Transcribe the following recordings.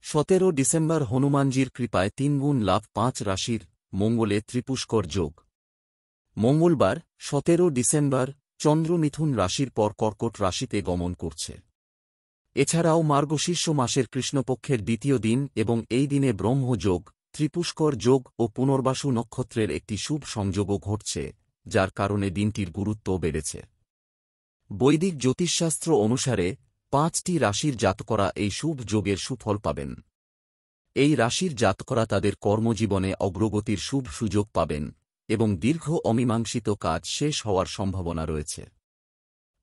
17 December হনুমানজির কৃপায় 3 গুণ লাভ 5 রাশির মঙ্গলে ত্রিপুষ্কর যোগ। মঙ্গলবার 17 ডিসেম্বর চন্দ্র মিথুন রাশির পর কর্কট রাশিতে গমন করছে। এছাড়াও মার্গশীর্ষ মাসের কৃষ্ণপক্ষের দ্বিতীয় দিন এবং এই দিনে ব্রহ্মযোগ, ত্রিপুষ্কর যোগ ও পুনর্বাসু নক্ষত্রের একটি শুভ সংযোগও ঘটছে, যার কারণে দিনটির গুরুত্ব বেড়েছে। বৈদিক জ্যোতিষশাস্ত্র অনুসারে 5টি রাশির জাতকরা এই শুভ যোগের সুফল পাবেন। এই রাশির জাতকরা তাদের কর্মজীবনে অগ্রগতির শুভ সুযোগ পাবেন এবং দীর্ঘ অমীমাংসিত কাজ শেষ হওয়ার সম্ভাবনা রয়েছে।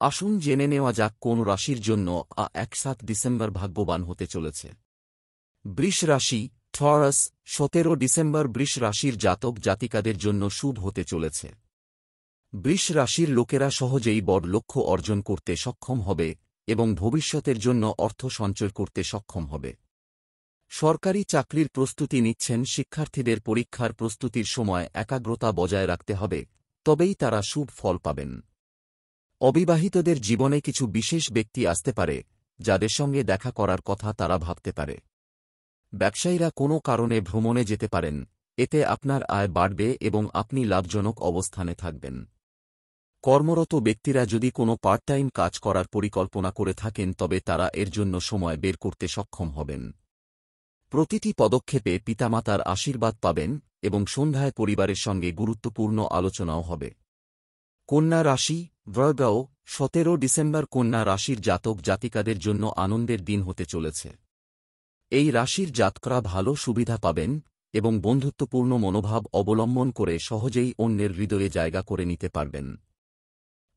আসুন জেনে নেওয়া যাক কোন রাশির জন্য 7 ডিসেম্বর ভাগ্যবান হতে চলেছে। বৃষ রাশি, টরাস। 17 ডিসেম্বর বৃষ রাশির জাতক জাতিকাদের জন্য শুভ হতে চলেছে। বৃষ রাশির লোকেরা সহজেই বড় লক্ষ্য অর্জন করতে সক্ষম হবে এবং ভবিষ্যতের জন্য অর্থ সঞ্চয় করতে সক্ষম হবে। সরকারি চাকরির প্রস্তুতি নিচ্ছেন শিক্ষার্থীদের পরীক্ষার প্রস্তুতির সময় একাগ্রতা বজায় রাখতে হবে, তবেই তারা শুভ ফল পাবেন। অবিবাহিতদের জীবনে কিছু বিশেষ ব্যক্তি আসতে পারে, যাদের সঙ্গে দেখা করার কথা তারা ভাবতে পারে। ব্যবসায়ীরা কোনো কারণে ভ্রমণে যেতে পারেন, এতে আপনার আয় বাড়বে এবং আপনি লাভজনক অবস্থানে থাকবেন। কর্মরত ব্যক্তিরা যদি কোনো পার্ট টাইম কাজ করার পরিকল্পনা করে থাকেন তবে তারা এর জন্য সময় বের করতে সক্ষম হবেন। প্রতিটি পদক্ষেপে পিতামাতার আশীর্বাদ পাবেন এবং সন্ধ্যায় পরিবারের সঙ্গে গুরুত্বপূর্ণ আলোচনাও হবে। কন্যা রাশি, ভার্গো। 17 ডিসেম্বর কন্যা রাশির জাতক জাতিকাদের জন্য আনন্দের দিন হতে চলেছে। এই রাশির জাতকরা ভালো সুবিধা পাবেন এবং বন্ধুত্বপূর্ণ মনোভাব অবলম্বন করে সহজেই অন্যের হৃদয়ে জায়গা করে নিতে পারবেন।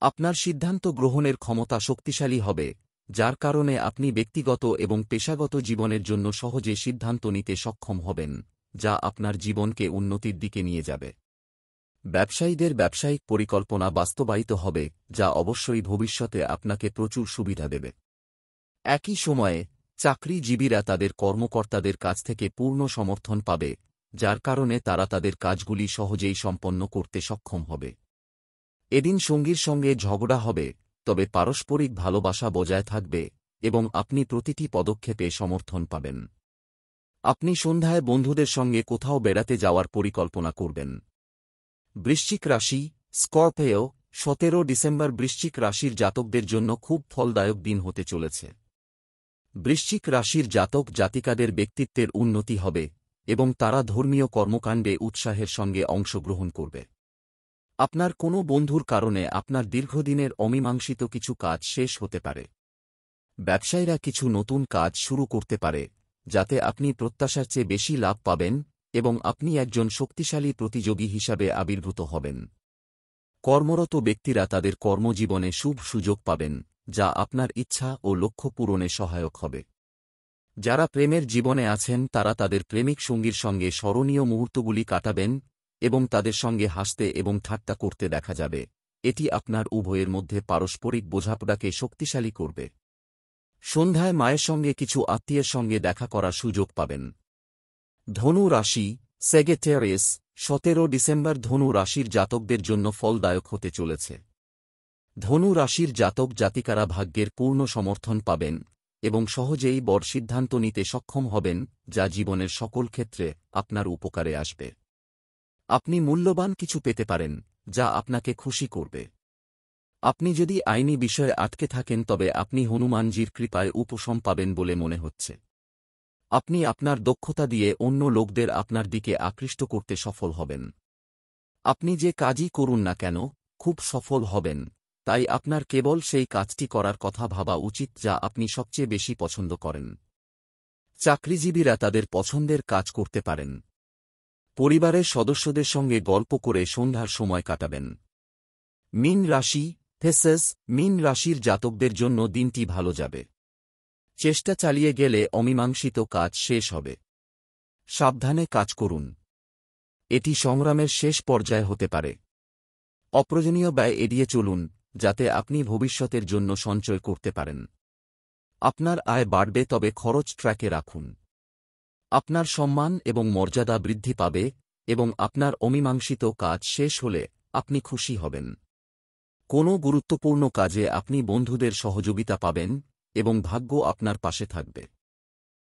আপনার সিদ্ধান্ত গ্রহণের ক্ষমতা শক্তিশালী হবে, যার কারণে আপনি ব্যক্তিগত এবং পেশাগত জীবনের জন্য সহজে সিদ্ধান্ত নিতে সক্ষম হবেন, যা আপনার জীবনকে উন্নতির দিকে নিয়ে যাবে। ব্যবসায়ীদের ব্যবসায়িক পরিকল্পনা বাস্তবায়িত হবে, যা অবশ্যই ভবিষ্যতে আপনাকে প্রচুর সুবিধা দেবে। একই সময়ে চাকরিজীবীরা তাদের কর্মকর্তাদের কাছ থেকে পূর্ণ সমর্থন পাবে, যার কারণে তারা তাদের কাজগুলি সহজেই সম্পন্ন করতে সক্ষম হবে। এদিন সঙ্গীর সঙ্গে ঝগড়া হবে, তবে পারস্পরিক ভালোবাসা বজায় থাকবে এবং আপনি প্রতিটি পদক্ষেপে সমর্থন পাবেন। আপনি সন্ধ্যায় বন্ধুদের সঙ্গে কোথাও বেড়াতে যাওয়ার পরিকল্পনা করবেন। বৃশ্চিক রাশি, স্করপিও। 17 ডিসেম্বর বৃশ্চিক রাশির জাতকদের জন্য খুব ফলদায়ক দিন হতে চলেছে। বৃশ্চিক রাশির জাতক জাতিকাদের ব্যক্তিত্বের উন্নতি হবে এবং তারা ধর্মীয় কর্মকাণ্ডে উৎসাহের সঙ্গে অংশগ্রহণ করবে। আপনার কোনো বন্ধুর কারণে আপনার দীর্ঘদিনের অমীমাংসিত কিছু কাজ শেষ হতে পারে। ব্যবসায়ীরা কিছু নতুন কাজ শুরু করতে পারে, যাতে আপনি প্রত্যাশার চেয়ে বেশি লাভ পাবেন এবং আপনি একজন শক্তিশালী প্রতিযোগী হিসাবে আবির্ভূত হবেন। কর্মরত ব্যক্তিরা তাদের কর্মজীবনে শুভ সুযোগ পাবেন, যা আপনার ইচ্ছা ও লক্ষ্য পূরণে সহায়ক হবে। যারা প্রেমের জীবনে আছেন তারা তাদের প্রেমিক সঙ্গীর সঙ্গে স্মরণীয় মুহূর্তগুলি কাটাবেন এবং তাদের সঙ্গে হাসতে এবং ঠাট্টা করতে দেখা যাবে। এটি আপনার উভয়ের মধ্যে পারস্পরিক বোঝাপড়াকে শক্তিশালী করবে। সন্ধ্যায় মায়ের সঙ্গে কিছু আত্মীয়ের সঙ্গে দেখা করার সুযোগ পাবেন। ধনু রাশি, স্যাজিটেরিয়াস। 17 ডিসেম্বর ধনু রাশির জাতকদের জন্য ফলদায়ক হতে চলেছে। ধনু রাশির জাতক জাতিকারা ভাগ্যের পূর্ণ সমর্থন পাবেন এবং সহজেই বড় সিদ্ধান্ত নিতে সক্ষম হবেন, যা জীবনের সকল ক্ষেত্রে আপনার উপকারে আসবে। আপনি মূল্যবান কিছু পেতে পারেন, যা আপনাকে খুশি করবে। আপনি যদি আইনি বিষয়ে আটকে থাকেন তবে আপনি হনুমানজির কৃপায় উপশম পাবেন বলে মনে হচ্ছে। আপনি আপনার দক্ষতা দিয়ে অন্য লোকদের আপনার দিকে আকৃষ্ট করতে সফল হবেন। আপনি যে কাজই করুন না কেন খুব সফল হবেন, তাই আপনার কেবল সেই কাজটি করার কথা ভাবা উচিত যা আপনি সবচেয়ে বেশি পছন্দ করেন। চাকরিজীবীরা তাদের পছন্দের কাজ করতে পারেন। পরিবারের সদস্যদের সঙ্গে গল্প করে সন্ধ্যার সময় কাটাবেন। মীন রাশি, থেসেস। মীন রাশির জাতকদের জন্য দিনটি ভালো যাবে। চেষ্টা চালিয়ে গেলে অমীমাংসিত কাজ শেষ হবে। সাবধানে কাজ করুন, এটি সংগ্রামের শেষ পর্যায়ে হতে পারে। অপ্রয়োজনীয় ব্যয় এড়িয়ে চলুন, যাতে আপনি ভবিষ্যতের জন্য সঞ্চয় করতে পারেন। আপনার আয় বাড়বে, তবে খরচ ট্র্যাকে রাখুন। আপনার সম্মান এবং মর্যাদা বৃদ্ধি পাবে এবং আপনার অমীমাংসিত কাজ শেষ হলে আপনি খুশি হবেন। কোনো গুরুত্বপূর্ণ কাজে আপনি বন্ধুদের সহযোগিতা পাবেন এবং ভাগ্য আপনার পাশে থাকবে।